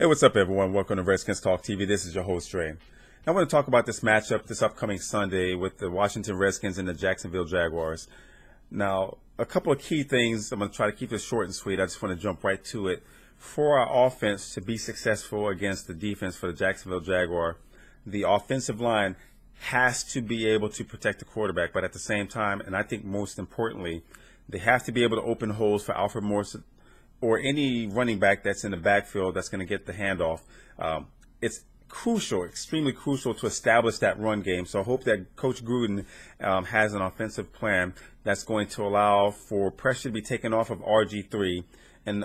Hey, what's up, everyone? Welcome to Redskins Talk TV. This is your host, Dre. I want to talk about this matchup this upcoming Sunday with the Washington Redskins and the Jacksonville Jaguars. Now, a couple of key things. I'm going to try to keep this short and sweet. I just want to jump right to it. For our offense to be successful against the defense for the Jacksonville Jaguar, the offensive line has to be able to protect the quarterback, but at the same time, and I think most importantly, they have to be able to open holes for Alfred Morris or any running back that's in the backfield that's going to get the handoff. It's crucial, extremely crucial to establish that run game. So I hope that Coach Gruden has an offensive plan that's going to allow for pressure to be taken off of RG3 and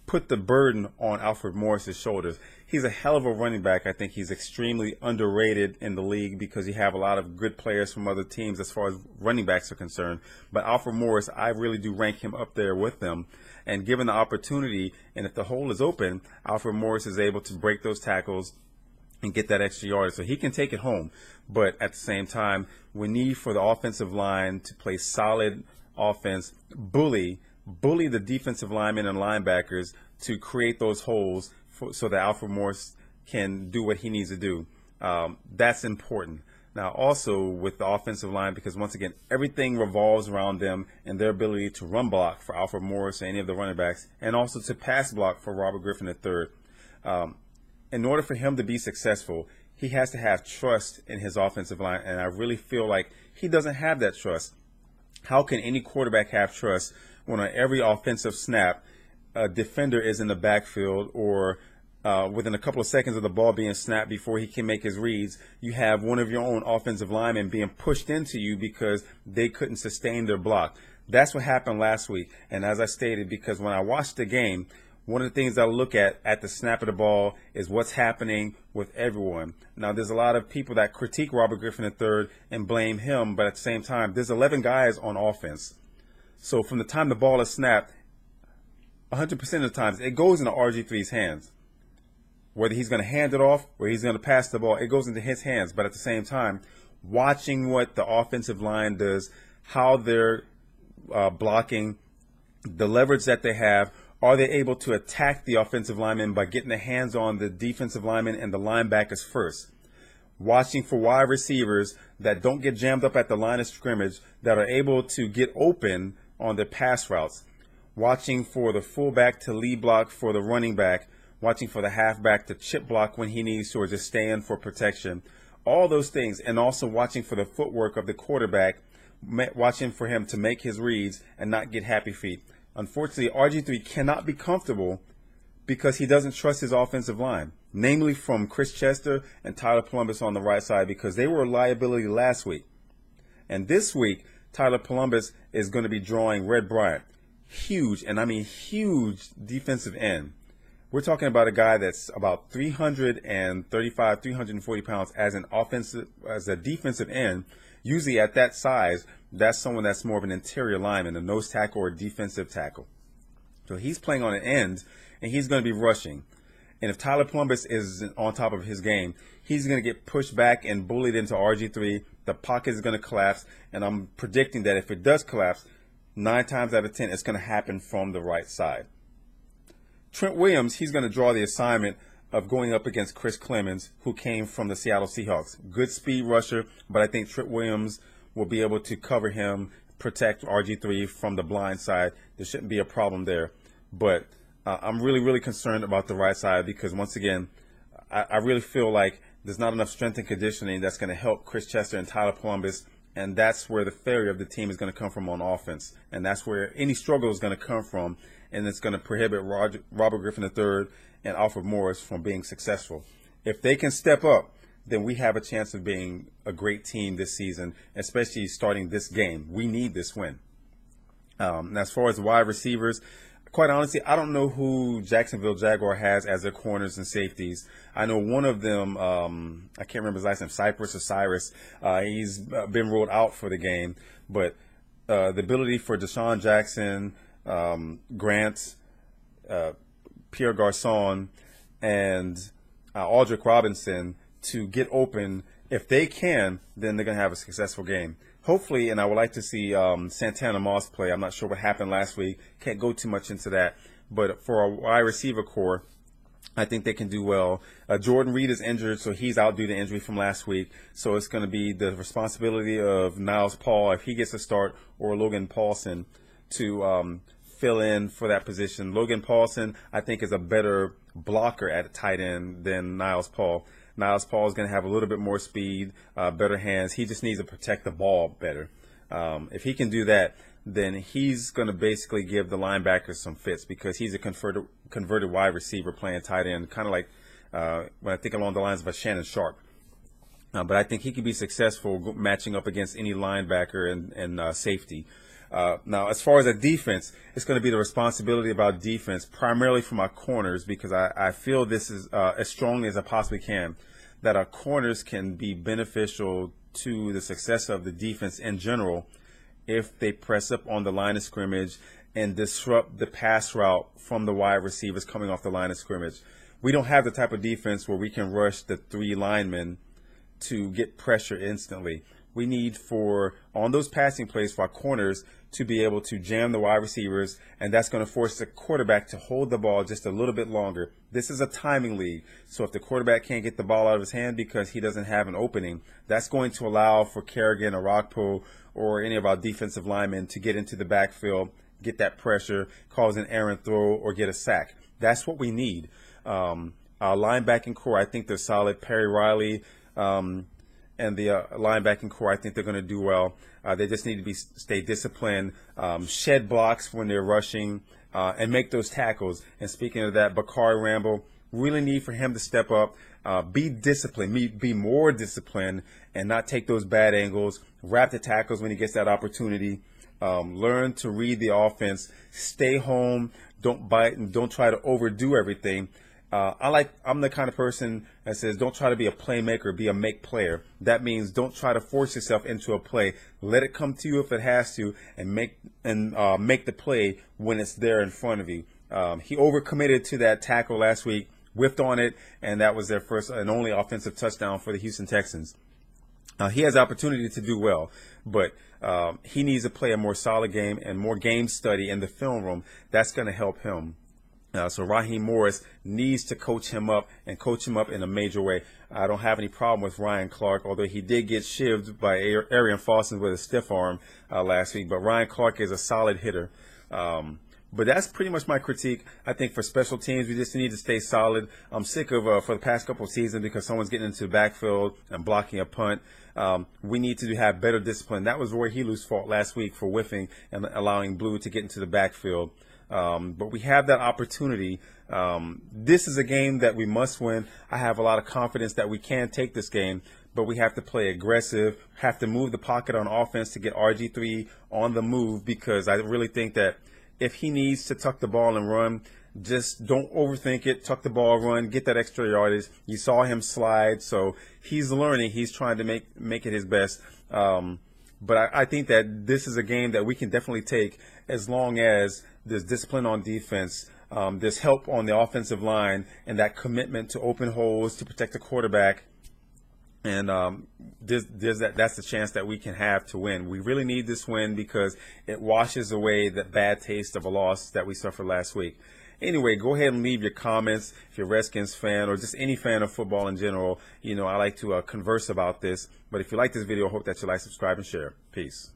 put the burden on Alfred Morris's shoulders. He's a hell of a running back. I think he's extremely underrated in the league because you have a lot of good players from other teams as far as running backs are concerned. But Alfred Morris, I really do rank him up there with them. And given the opportunity, and if the hole is open, Alfred Morris is able to break those tackles and get that extra yard, so he can take it home. But at the same time, we need for the offensive line to play solid offense, bully the defensive linemen and linebackers to create those holes so that Alfred Morris can do what he needs to do. That's important. Now, also with the offensive line, because once again, everything revolves around them and their ability to run block for Alfred Morris or any of the running backs, and also to pass block for Robert Griffin III. In order for him to be successful, he has to have trust in his offensive line, and I really feel like he doesn't have that trust. How can any quarterback have trust when on every offensive snap, a defender is in the backfield or within a couple of seconds of the ball being snapped before he can make his reads, you have one of your own offensive linemen being pushed into you because they couldn't sustain their block. That's what happened last week. And as I stated, because when I watched the game, one of the things I look at the snap of the ball is what's happening with everyone. Now, there's a lot of people that critique Robert Griffin III and blame him, but at the same time, there's 11 guys on offense. So from the time the ball is snapped, 100% of the times, it goes into RG3's hands. Whether he's going to hand it off or he's going to pass the ball, it goes into his hands. But at the same time, watching what the offensive line does, how they're blocking, the leverage that they have, are they able to attack the offensive lineman by getting their hands on the defensive lineman and the linebackers first? Watching for wide receivers that don't get jammed up at the line of scrimmage, that are able to get open on their pass routes. Watching for the fullback to lead block for the running back. Watching for the halfback to chip block when he needs to or just stay in for protection. All those things. And also watching for the footwork of the quarterback, watching for him to make his reads and not get happy feet. Unfortunately, RG3 cannot be comfortable because he doesn't trust his offensive line, namely from Chris Chester and Tyler Columbus on the right side, because they were a liability last week. And this week, Tyler Columbus is going to be drawing Red Bryant. Huge, and I mean huge defensive end. We're talking about a guy that's about 335, 340 pounds as a defensive end. Usually at that size, that's someone that's more of an interior lineman, a nose tackle or a defensive tackle. So he's playing on an end, and he's going to be rushing. And if Tyler Columbus is on top of his game, he's going to get pushed back and bullied into RG3. The pocket is going to collapse, and I'm predicting that if it does collapse, 9 times out of 10, it's going to happen from the right side. Trent Williams, he's going to draw the assignment of going up against Chris Clemens, who came from the Seattle Seahawks. Good speed rusher, but I think Trent Williams will be able to cover him, protect RG3 from the blind side. There shouldn't be a problem there. But I'm really, really concerned about the right side because, once again, I really feel like there's not enough strength and conditioning that's going to help Chris Chester and Tyler Columbus, and that's where the failure of the team is going to come from on offense. And that's where any struggle is going to come from, and it's going to prohibit Robert Griffin III and Alfred Morris from being successful. If they can step up, then we have a chance of being a great team this season, especially starting this game. We need this win. And as far as wide receivers, quite honestly, I don't know who Jacksonville Jaguar has as their corners and safeties. I know one of them, I can't remember his last name, Cypress or Cyrus. He's been ruled out for the game. But the ability for Deshaun Jackson, Grant, Pierre Garçon, and Aldrick Robinson to get open, if they can, then they're going to have a successful game. Hopefully, and I would like to see Santana Moss play. I'm not sure what happened last week. Can't go too much into that. But for our wide receiver core, I think they can do well. Jordan Reed is injured, so he's out due to injury from last week. So it's going to be the responsibility of Niles Paul, if he gets a start, or Logan Paulson to fill in for that position. Logan Paulson, I think, is a better blocker at tight end than Niles Paul. Niles Paul is going to have a little bit more speed, better hands. He just needs to protect the ball better. If he can do that, then he's going to basically give the linebackers some fits, because he's a converted wide receiver playing tight end, kind of like when I think along the lines of a Shannon Sharp. But I think he could be successful matching up against any linebacker and safety. Now, as far as a defense, it's going to be the responsibility of our defense, primarily from our corners, because I feel this is as strongly as I possibly can, that our corners can be beneficial to the success of the defense in general if they press up on the line of scrimmage and disrupt the pass route from the wide receivers coming off the line of scrimmage. We don't have the type of defense where we can rush the three linemen to get pressure instantly. We need on those passing plays, for our corners to be able to jam the wide receivers, and that's going to force the quarterback to hold the ball just a little bit longer. This is a timing league, so if the quarterback can't get the ball out of his hand because he doesn't have an opening, that's going to allow for Kerrigan or Rockpool or any of our defensive linemen to get into the backfield, get that pressure, cause an errant throw, or get a sack. That's what we need. Our linebacking core, I think they're solid. Perry Riley and the linebacking core, I think they're going to do well. They just need to stay disciplined, shed blocks when they're rushing, and make those tackles. And speaking of that, Bakari Rambo, really need for him to step up, be disciplined, be more disciplined, and not take those bad angles, wrap the tackles when he gets that opportunity, learn to read the offense, stay home, don't bite, and don't try to overdo everything. I'm the kind of person that says don't try to be a playmaker, be a make player. That means don't try to force yourself into a play. Let it come to you if it has to, and make the play when it's there in front of you. He overcommitted to that tackle last week, whiffed on it, and that was their first and only offensive touchdown for the Houston Texans. He has opportunity to do well, but he needs to play a more solid game and more game study in the film room. That's going to help him. So Raheem Morris needs to coach him up and coach him up in a major way. I don't have any problem with Ryan Clark, although he did get shivved by Arian Foster with a stiff arm last week. But Ryan Clark is a solid hitter. But that's pretty much my critique. I think for special teams, we just need to stay solid. I'm sick of, for the past couple of seasons, because someone's getting into the backfield and blocking a punt. We need to have better discipline. That was Roy Helu's fault last week for whiffing and allowing Blue to get into the backfield. But we have that opportunity. This is a game that we must win. I have a lot of confidence that we can take this game, but we have to play aggressive, have to move the pocket on offense to get RG3 on the move, because I really think that if he needs to tuck the ball and run, just don't overthink it. Tuck the ball, run, get that extra yardage. You saw him slide, so he's learning. He's trying to make it his best. But I think that this is a game that we can definitely take, as long as there's discipline on defense, there's help on the offensive line, and that commitment to open holes to protect the quarterback. And that's the chance that we can have to win. We really need this win, because it washes away the bad taste of a loss that we suffered last week. Anyway, go ahead and leave your comments if you're a Redskins fan or just any fan of football in general. I like to converse about this. But if you like this video, I hope that you like, subscribe, and share. Peace.